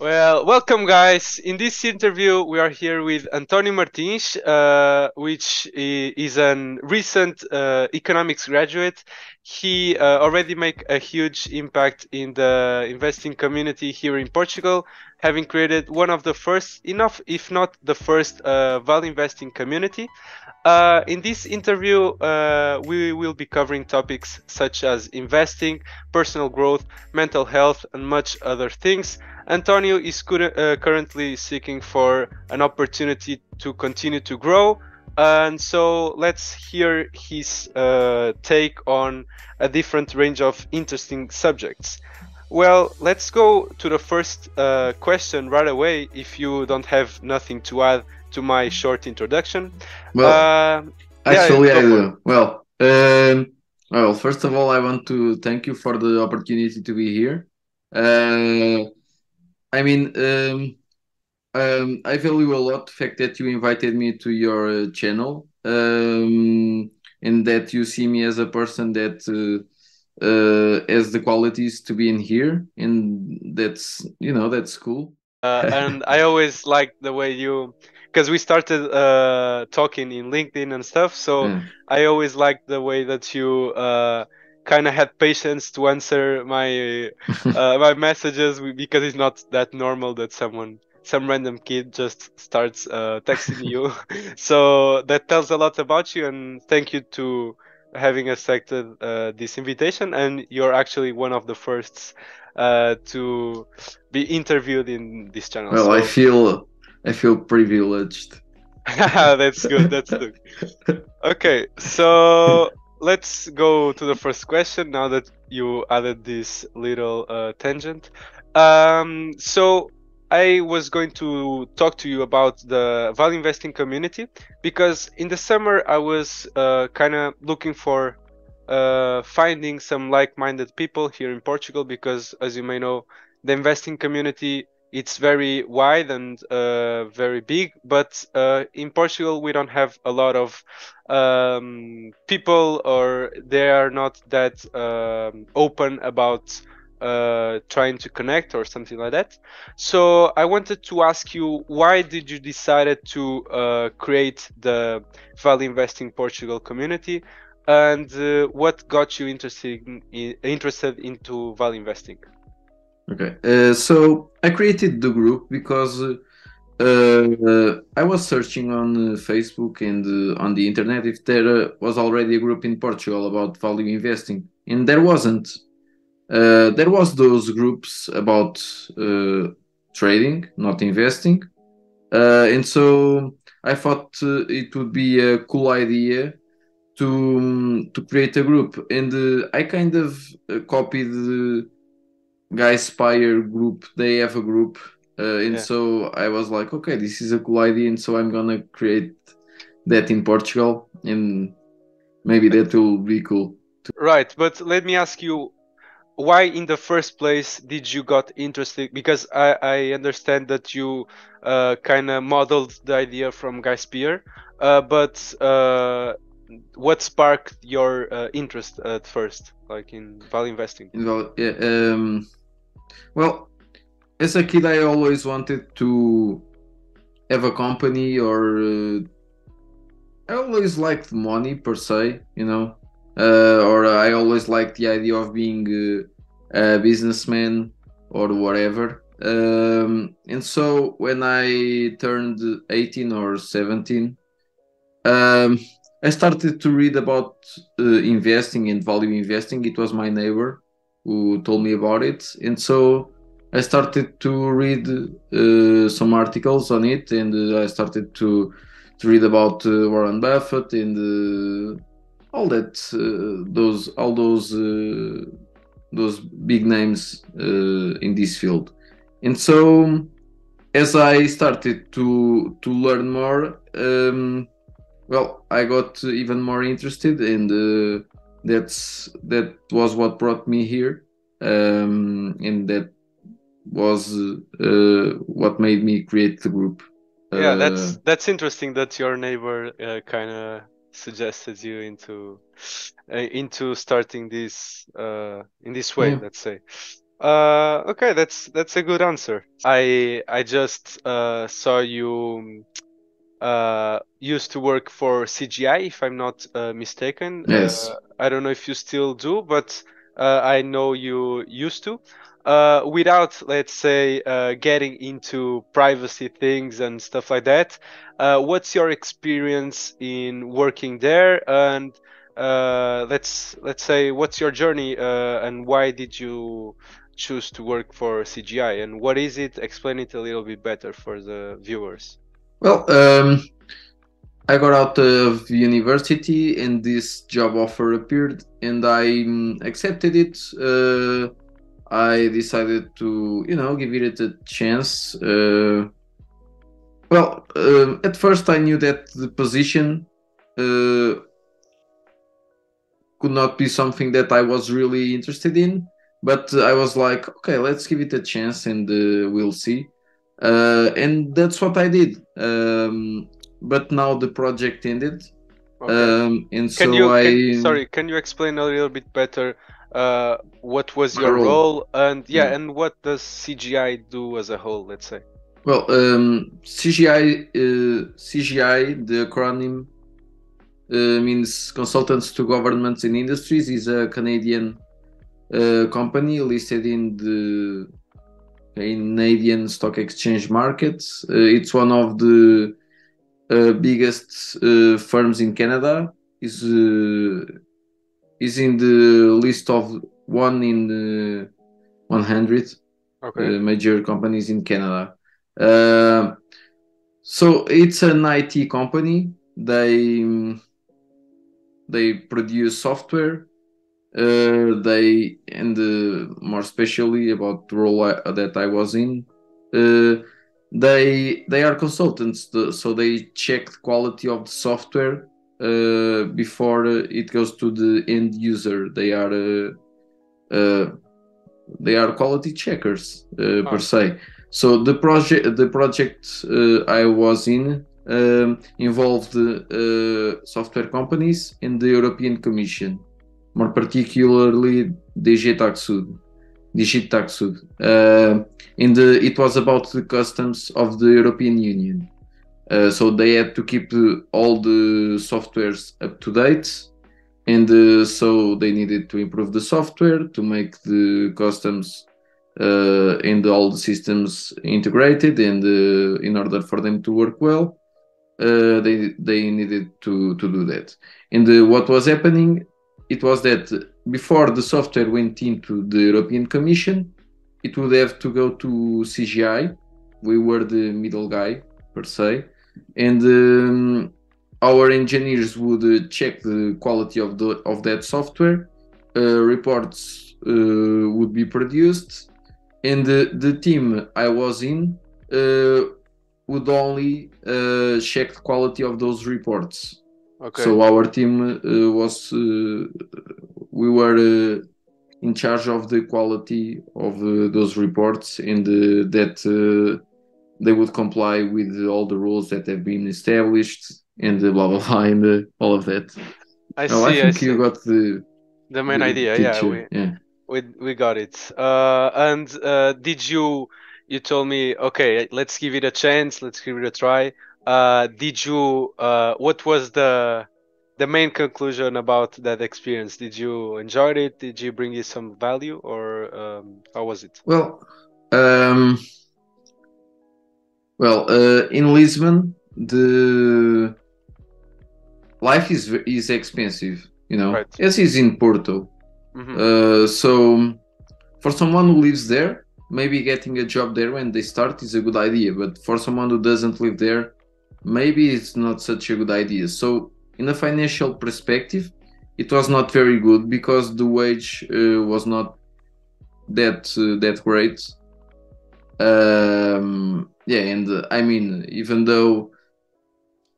Well, welcome, guys. In this interview, we are here with António Martins, which is a recent economics graduate. He already make a huge impact in the investing community here in Portugal, having created one of the first, enough if not the first, value investing community. In this interview, we will be covering topics such as investing, personal growth, mental health, and much other things. Antonio is currently seeking for an opportunity to continue to grow. And so let's hear his take on a different range of interesting subjects. Well, let's go to the first question right away, if you don't have nothing to add to my short introduction. Well, Uh, yeah, actually, I go for it. do. Well, first of all, I want to thank you for the opportunity to be here. Uh, I mean, I value a lot the fact that you invited me to your channel, and that you see me as a person that has the qualities to be in here, and that's cool. And I always like the way you, because we started talking in LinkedIn and stuff. So Yeah. I always like the way that you kind of had patience to answer my messages because it's not that normal that some random kid just starts texting you. So that tells a lot about you, and thank you to having accepted this invitation. And you're actually one of the firsts to be interviewed in this channel. Well, I So feel I feel privileged. that's good. That's good. Okay, so let's go to the first question now that you added this little tangent. So I was going to talk to you about the value investing community because in the summer I was kind of looking for finding some like-minded people here in Portugal because, as you may know, the investing community it's very wide and very big, but in Portugal we don't have a lot of people, or they are not that open about trying to connect or something like that. So I wanted to ask you, why did you decided to create the Value Investing Portugal community, and what got you interested into value investing? Okay. So I created the group because I was searching on Facebook and on the internet if there was already a group in Portugal about value investing, and there wasn't. There was those groups about trading, not investing, and so I thought it would be a cool idea to create a group, and I kind of copied the Guy Spire group. They have a group, and Yeah. so I was like, okay, this is a cool idea, and so I'm gonna create that in Portugal, and maybe that will be cool. Right, but let me ask you, why in the first place did you got interested? Because I understand that you kind of modeled the idea from Guy Spear, but what sparked your interest at first, like in value investing? Well, yeah, well, as a kid, I always wanted to have a company, or I always liked money per se, or I always liked the idea of being a businessman or whatever. And so when I turned 18 or 17, um, I started to read about investing and value investing. It was my neighbor who told me about it, and so I started to read some articles on it, and I started to read about Warren Buffett and all that, those big names in this field. And so as I started to learn more, well, I got even more interested, and that was what brought me here, and that was what made me create the group. Yeah, Uh, that's interesting that your neighbor kind of suggested you into starting this in this way, yeah, let's say. Okay, that's a good answer. I just saw you used to work for CGI, if I'm not mistaken. Yes. I don't know if you still do, but I know you used to. Without, let's say, getting into privacy things and stuff like that, what's your experience in working there? And let's say, what's your journey and why did you choose to work for CGI? And what is it? Explain it a little bit better for the viewers. Well, I got out of university and this job offer appeared, and I accepted it. I decided to, give it a chance. Well, at first I knew that the position uh, could not be something that I was really interested in, but I was like, okay, let's give it a chance and we'll see. And that's what I did. But now the project ended, Okay. and Can so you can I sorry, can you explain a little bit better what was my your role. role and yeah, Yeah. and what does CGI do as a whole, let's say? Well, CGI, the acronym means Consultants to Governments and Industries, is a Canadian company listed in the Canadian Stock Exchange markets. It's one of the biggest firms in Canada. Is is in the list of one in 100 Okay. major companies in Canada. Uh, so it's an IT company. They produce software. They and more especially about the role that I was in. Uh, they are consultants, so they check the quality of the software before it goes to the end user. Uh, they are quality checkers per Ah, se. So the project I was in involved software companies and the European Commission, more particularly DG Taxud. Digitaxud. It was about the customs of the European Union. So they had to keep all the softwares up to date, and so they needed to improve the software to make the customs and all the systems integrated, and in order for them to work well, they needed to do that. And what was happening, it was that before the software went into the European Commission, it would have to go to CGI. We were the middle guy per se, and our engineers would check the quality of that software. Reports would be produced, and the team I was in would only check the quality of those reports. okay. So our team we were in charge of the quality of those reports, and that they would comply with all the rules that have been established, and blah blah blah, and all of that. I Well, I see, I think you see. got the The main the idea, yeah, picture. Yeah. we got it. And did you told me, okay, let's give it a chance, let's give it a try. Did you what was the main conclusion about that experience? Did you enjoy it? Did you bring you some value or how was it? Well, um, in Lisbon, the life is expensive, Right. as is in Porto. Mm-hmm. So for someone who lives there, maybe getting a job there when they start is a good idea. But for someone who doesn't live there, maybe it's not such a good idea. So in a financial perspective, it was not very good because the wage was not that great. Yeah, and I mean, even though,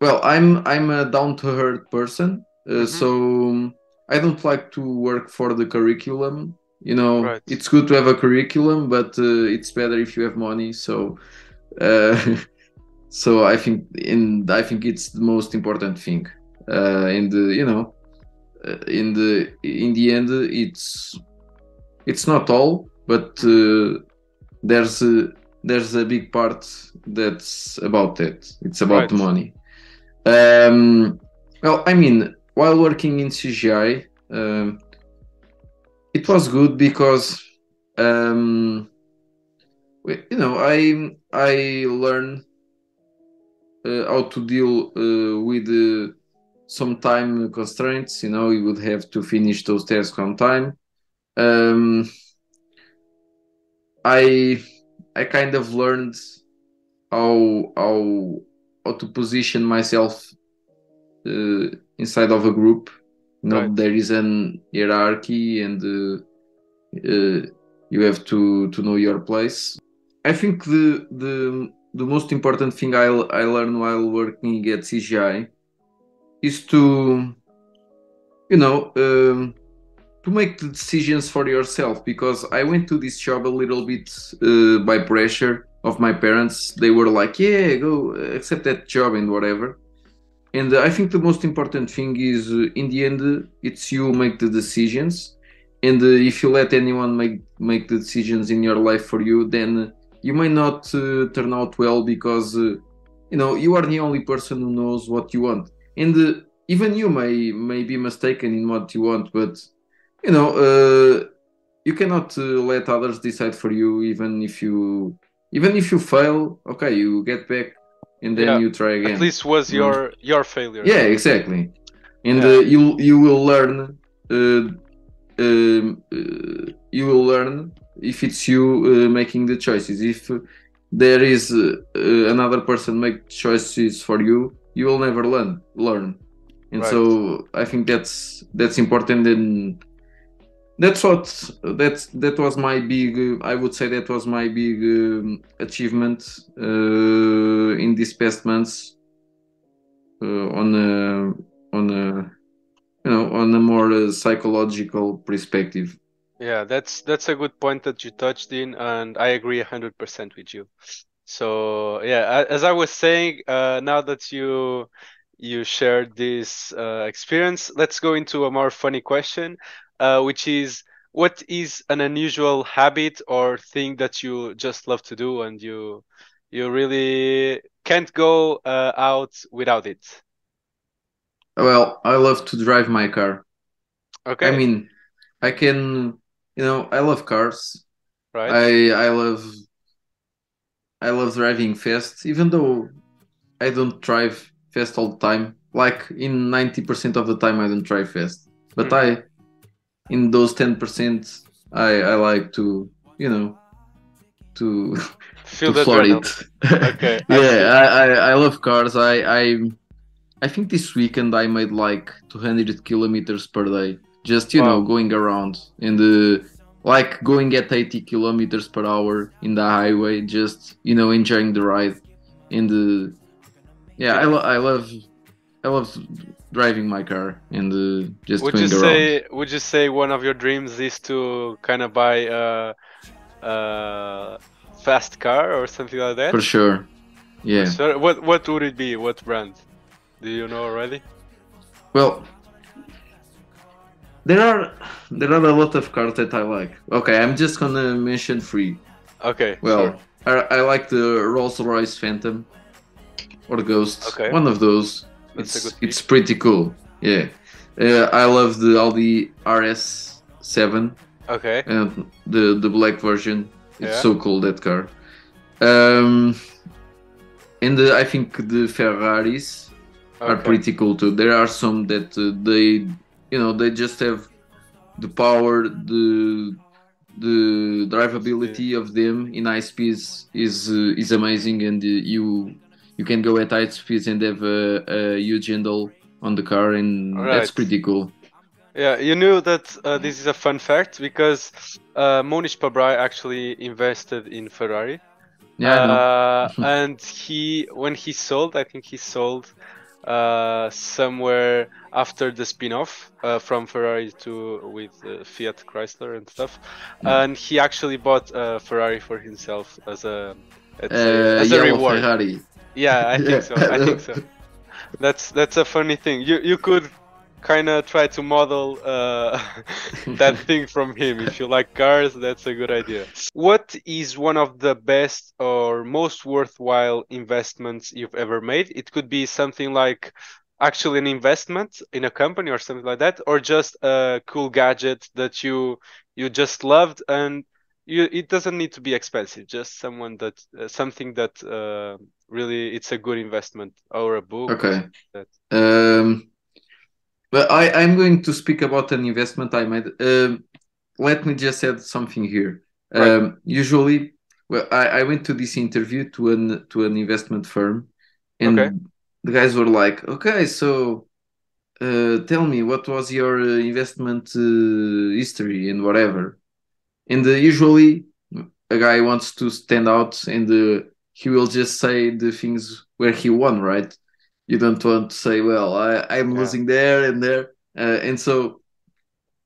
well, I'm a down to earth person, Mm-hmm. so I don't like to work for the curriculum. Right. It's good to have a curriculum, but it's better if you have money. So, uh, so I think it's the most important thing. And in the end, it's not all. but there's a big part that's about that. It's about the Right. money. Well, I mean, while working in CGI, it was good because I learned how to deal with some time constraints. You would have to finish those tasks on time. Um, I I kind of learned how how how to position myself inside of a group. Right. There is an hierarchy, and you have to know your place. I think the most important thing I learned while working at CGI is you know um, to make the decisions for yourself, because I went to this job a little bit by pressure of my parents. They were like, "Yeah, go accept that job and whatever." And I think the most important thing is, in the end, it's you make the decisions. And if you let anyone make the decisions in your life for you, then you may not turn out well, because you are the only person who knows what you want. And even you may be mistaken in what you want, but you know you cannot let others decide for you. Even if you fail, okay, you get back and then Yeah. you try At again. least was You know? your failure, Yeah, not. exactly. And Yeah. you will learn. You will learn if it's you making the choices. If there is another person make choices for you, you will never learn. And Right. so I think that's important, and that was my big. I would say that was my big achievement in these past months, on a more psychological perspective. Yeah, that's a good point that you touched in, and I agree 100% with you. So yeah, as I was saying, now that you shared this experience, let's go into a more funny question, which is, what is an unusual habit or thing that you just love to do and you really can't go out without it? Well, I love to drive my car. I Okay, mean, I can, I love cars. right. I love driving fast, even though I don't drive fast all the time. Like in 90% of the time, I don't drive fast. But Mm-hmm. in those 10%, I like to Feel to the floor it. adrenaline. Okay, I Yeah, see. I love cars. I think this weekend I made like 200 kilometers per day, just Wow. going around, and like going at 80 kilometers per hour in the highway, just enjoying the ride. And yeah, Yeah. I love driving my car and just Would you going around. say one of your dreams is to kind of buy a fast car or something like For that? sure. For Yeah. sure. What would it be? What brand? Do you know already? Well, there are a lot of cars that I like. Okay, I'm just gonna mention three. Okay, sure. Well, I like the Rolls-Royce Phantom or Ghost. Okay, One of those. that's a It's good it's pick. pretty cool. Yeah. I love the Audi RS7, Okay, and the black version. It's yeah. so cool, that car. Um, and I think the Ferraris are Okay. pretty cool too. There are some that they just have the power, the See. drivability of them in high speeds is amazing, and you can go at high speeds and have a huge handle on the car, All and that's right. pretty cool. Yeah, you knew that this is a fun fact because mohnish pabrai actually invested in Ferrari. Yeah, I know. And when he sold, I think he sold somewhere after the spin-off from Ferrari to with Fiat Chrysler and stuff, Yeah. and he actually bought a Ferrari for himself as a, let's say, as a Yellow reward. Ferrari. Yeah, I think Yeah. so. I think so. That's a funny thing. You could kind of try to model that thing from him. If you like cars, that's a good idea. What is one of the best or most worthwhile investments you've ever made? It could be something like actually an investment in a company or something like that, or just a cool gadget that you just loved, and it doesn't need to be expensive, just someone that something that really it's a good investment, or a book or Okay. something like But I'm going to speak about an investment I made. Let me just add something here. that. Right. Usually, well, I went to this interview to an investment firm, Okay. and the guys were like, "Okay, so tell me what was your investment history and whatever." And usually, a guy wants to stand out, and he will just say the things where he won, right? You don't want to say, "Well, I'm Yeah. losing there and there," and so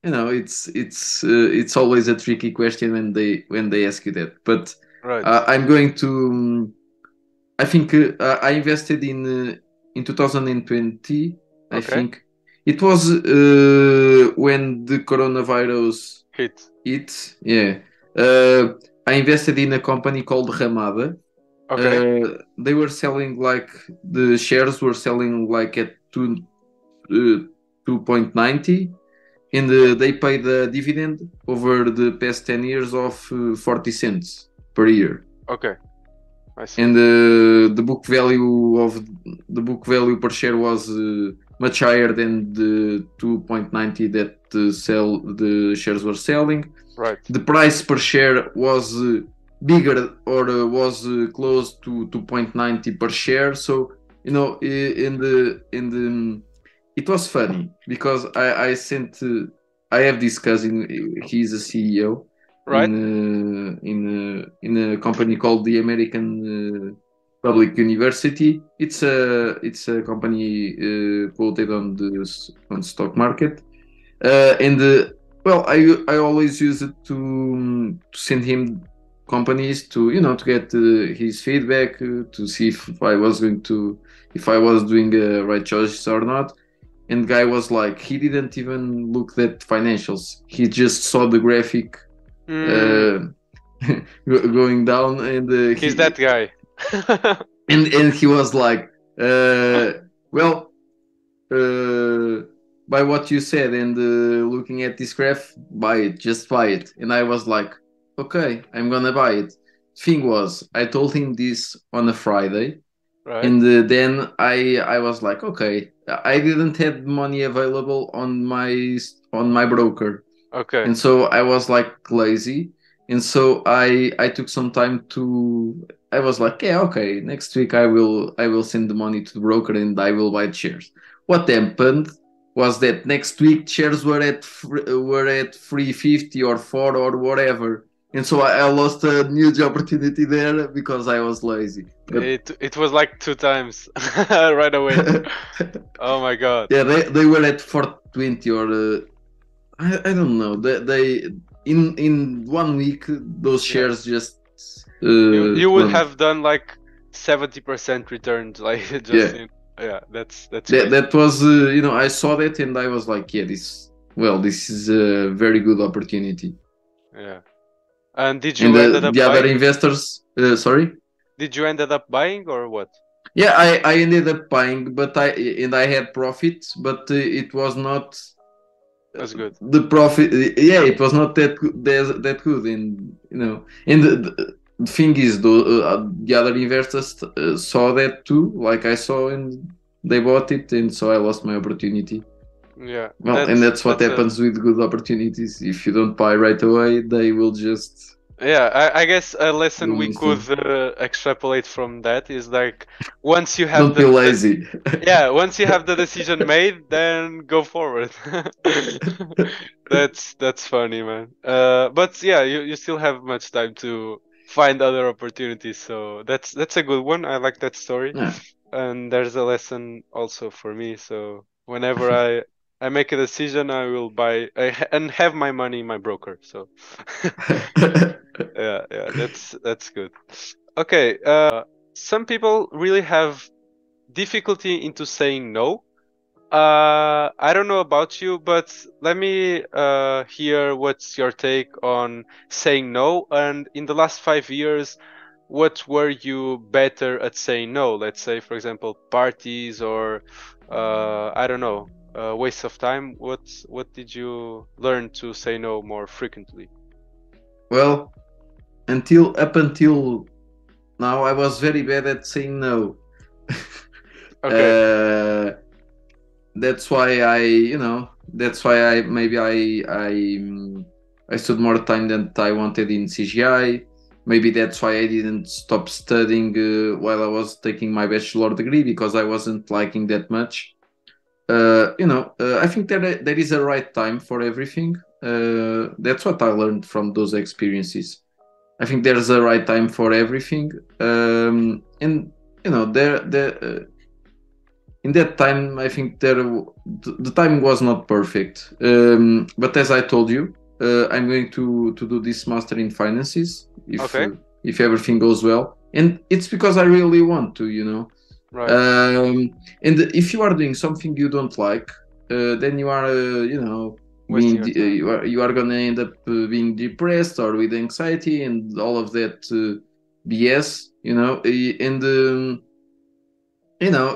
it's always a tricky question when they ask you that. But Right. I'm going to. I think I invested in 2020. I Okay. think it was when the coronavirus Hit. hit. Yeah, uh, I invested in a company called Ramada. Okay. They were selling like the shares were selling like at 2.90, and they paid a dividend over the past 10 years of 40 cents per year. Okay. I see. And the book value per share was much higher than the 2.90 that the shares were selling. Right. The price per share was bigger, or was close to 2.90 per share. So in the it was funny because I sent I have this cousin. He's a CEO Right. in a company called the American Public University. It's a company quoted on the stock market, and well, I always use it to send him companies to get his feedback, to see if I was doing a right choice or not. And guy was like, he didn't even look at financials. He just saw the graphic Mm, uh, going down, and he's that guy. and he was like, well, uh, by what you said, and looking at this graph, buy it, just buy it. And I was like, okay, I'm gonna buy it. Thing was, I told him this on a Friday, Right. and then I was like, okay, I didn't have money available on my broker, Okay. and so I was like lazy, and so I took some time to. I was like, yeah, okay, next week I will send the money to the broker and I will buy shares. What happened was that next week shares were at 350 or 4 or whatever, and so I lost a huge opportunity there because I was lazy. But It was like 2 times right away. Oh my god. yeah, they were at 420, or I don't know. They in 1 week those Yeah. shares just You would went. have done like 70% returns, like just Yeah, in. Yeah, that's crazy. that was I saw that and I was like, yeah, this is a very good opportunity. Yeah. And did And you ended up the other buying? investors, sorry. Did you ended up buying or what? Yeah, I ended up buying, but I had profits, but it was not That's good. the profit. Yeah, it was not that good, and and the thing is, though, the other investors saw that too, like I saw, and they bought it, and so I lost my opportunity. Yeah, Well, and that's what that's a. happens with good opportunities. If you don't buy right away, they will just Yeah, I guess a lesson go we could instant. extrapolate from that is like once you have Don't be lazy. yeah, once you have the decision made, then go forward. That's funny, man. But yeah, you still have much time to find other opportunities, so that's a good one. I like that story, Yeah. and there's a lesson also for me. So whenever I make a decision, I will buy and have my money in my broker. So yeah, that's good. Okay, some people really have difficulty into saying no. I don't know about you, but let me hear what's your take on saying no. And in the last 5 years, what were you better at saying no? Let's say, for example, parties or I don't know, waste of time. What did you learn to say no more frequently? Well, up until now, I was very bad at saying no. Okay, uh, that's why that's why I stood more time than I wanted in CGI. Maybe that's why I didn't stop studying while I was taking my bachelor degree, because I wasn't liking that much. I think there is a right time for everything. That's what I learned from those experiences. I think there's a right time for everything. And there in that time, I think the time was not perfect. But as I told you, I'm going to do this master in finances okay, if everything goes well, and it's because I really want to, right. um, and if you are doing something you don't like, then you are, Wasting your time. you are gonna end up being depressed or with anxiety and all of that BS, and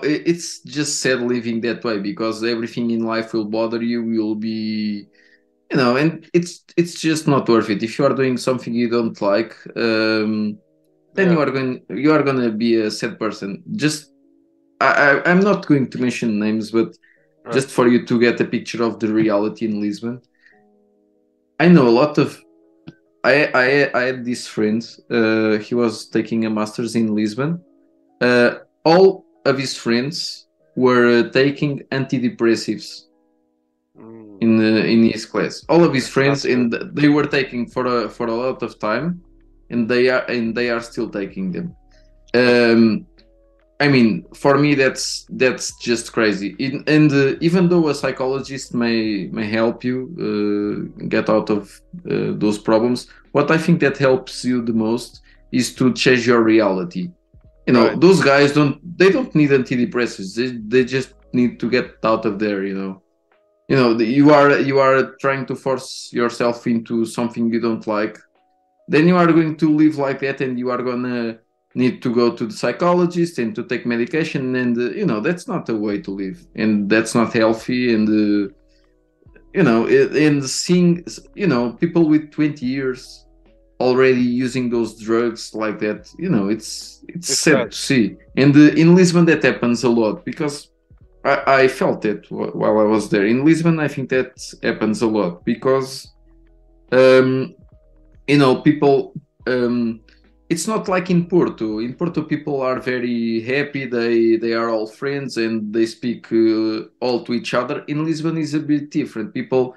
it's just sad living that way, because everything in life will bother you. Will be, and it's just not worth it. If you are doing something you don't like, then Yeah, you are gonna be a sad person. Just I'm not going to mention names, but right. just for you to get a picture of the reality in Lisbon, I know a lot of. I had this friend. He was taking a master's in Lisbon. All of his friends were taking antidepressives Mm, in his class. All of his that's not friends, good. and they were taking for a lot of time, and they are still taking them. Right. Um, I mean, for me, that's just crazy. And even though a psychologist may help you get out of those problems, what I think that helps you the most is to change your reality. Right. Those guys don't need antidepressants. They just need to get out of there. You are trying to force yourself into something you don't like, then you are going to live like that, and you are gonna need to go to the psychologist and to take medication, and that's not a way to live, and that's not healthy. And and seeing people with 20 years already using those drugs like that, it's It's sad sad. to see. And in Lisbon that happens a lot, because I felt it while I was there in Lisbon. I think that happens a lot because um, people, um, it's not like in Porto. People are very happy. They are all friends, and they speak all to each other. In Lisbon is a bit different. People,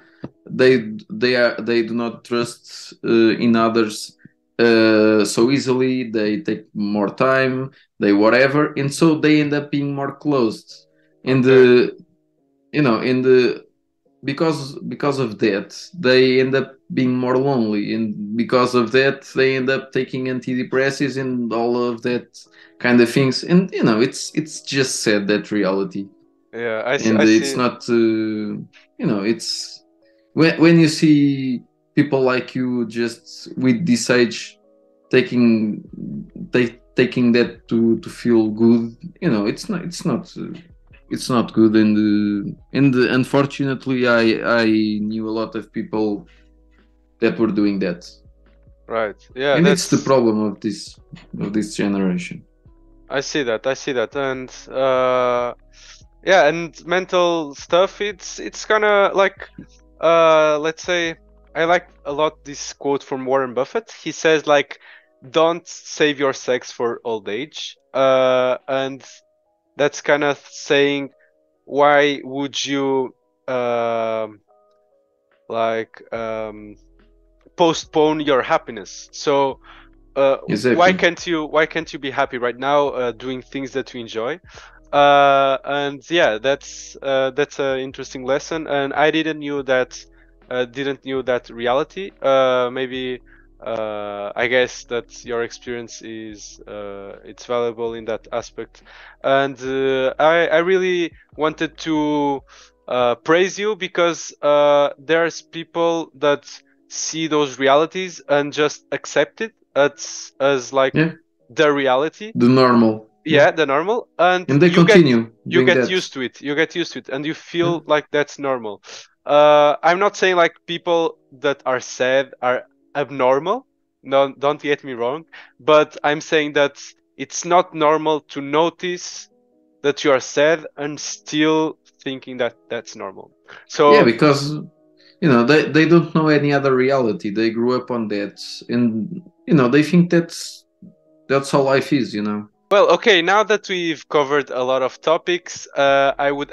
they do not trust in others so easily. They take more time, they whatever, and so they end up being more closed. And Okay. in the because of that, they end up being more lonely, and because of that they end up taking antidepressants and all of that kind of things. And it's just sad, that reality. Yeah, And I it's see. not it's when you see people like you just with this age taking taking that to feel good, it's not good. And unfortunately I knew a lot of people that were doing that, Right. Yeah, and it's the that's problem of this generation. I see that. I see that. And yeah, and mental stuff, it's kind of like let's say I like a lot this quote from Warren Buffett. He says like don't save your sex for old age. And that's kind of saying why would you um like postpone your happiness? So Exactly. why can't you be happy right now doing things that you enjoy? And yeah, that's an interesting lesson, and I didn't knew that reality. Maybe I guess that your experience is it's valuable in that aspect, and I really wanted to praise you because there's people that see those realities and just accept it as like Yeah, their reality. the normal. Yeah, Yeah, the normal, and and they continue you doing get that. used to it. You get used to it, and you Yeah, feel like that's normal. I'm not saying like people that are sad are abnormal. No, don't get me wrong, but I'm saying that it's not normal to notice that you are sad and still thinking that that's normal. yeah, So, because they don't know any other reality. They grew up on that, and they think that's how life is. well, okay, now that we've covered a lot of topics, I would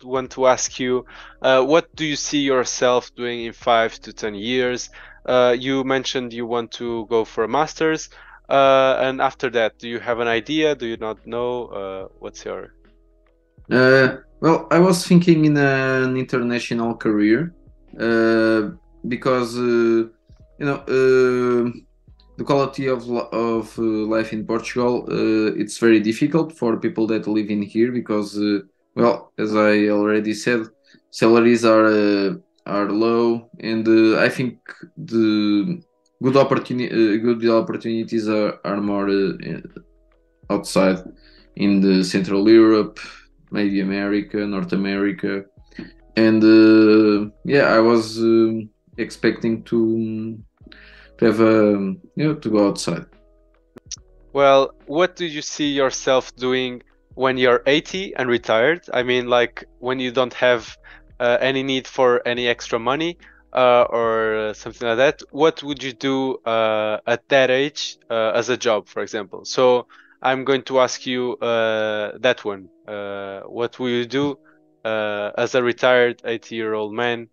want to ask you, what do you see yourself doing in 5 to 10 years? You mentioned you want to go for a master's, and after that, do you have an idea? Do you not know? What's your... Well, I was thinking in an international career, because the quality of life in Portugal, it's very difficult for people that live in here because, well, as I already said, salaries are low, and I think the good opportunities are more outside in the Central Europe, maybe America, North America, and yeah, I was expecting to have to go outside. Well, what do you see yourself doing when you're 80 and retired? I mean, like when you don't have any need for any extra money or something like that. What would you do at that age as a job, for example? So I'm going to ask you that one. What will you do as a retired 80-year-old man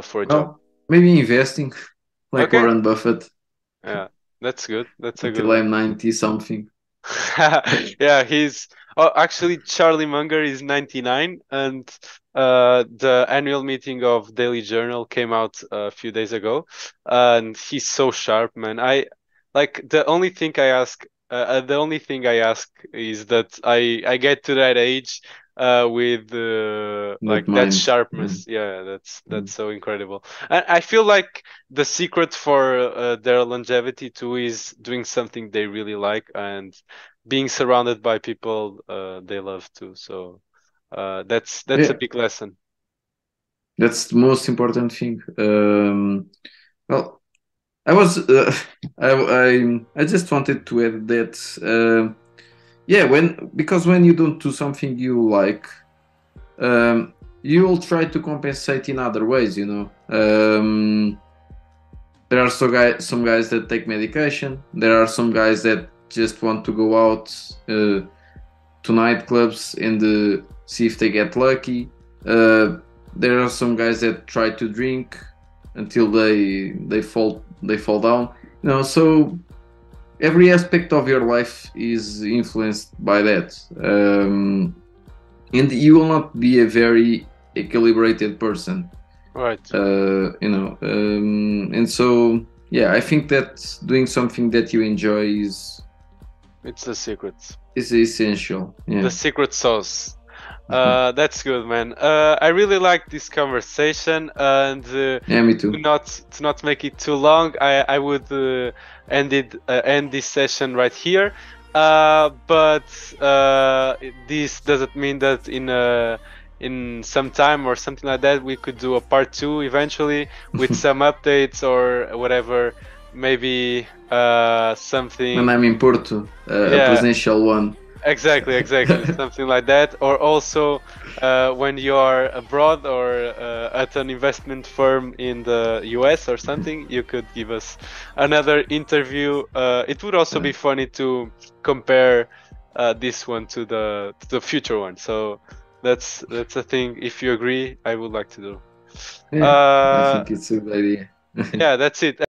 for a job? Well, maybe investing like Okay. Warren Buffett Yeah, that's good. That's a good until one. I'm 90 something. Yeah, he's actually Charlie Munger is 99, and the annual meeting of Daily Journal came out a few days ago, and he's so sharp, man. I like the only thing I ask is that I get to that age with Not like that mind. Yeah. sharpness. Yeah, that's so incredible. And I feel like the secret for their longevity too is doing something they really like and being surrounded by people they love too. So that's a Yeah, big lesson. that's the most important thing. Well, I was I just wanted to add that yeah, because when you don't do something you like, you will try to compensate in other ways. There are some guys that take medication. There are some guys that just want to go out to nightclubs and see if they get lucky. There are some guys that try to drink until they fall down. So every aspect of your life is influenced by that, and you will not be a very equilibrated person. Right. And so yeah, I think that doing something that you enjoy It's the secret. is essential. Yeah. The secret sauce. That's good, man. I really like this conversation, and Yeah, me too. to not make it too long, I would end this session right here. But this doesn't mean that in some time or something like that we could do a part 2 eventually with some updates or whatever. Maybe something. When I'm in Porto, a Yeah. presidential one. Exactly, something like that. Or also when you are abroad or at an investment firm in the US or something, you could give us another interview. It would also be funny to compare this one to the future one. So that's a thing. If you agree, I would like to do. Yeah, I think it's a good idea. Yeah, that's it.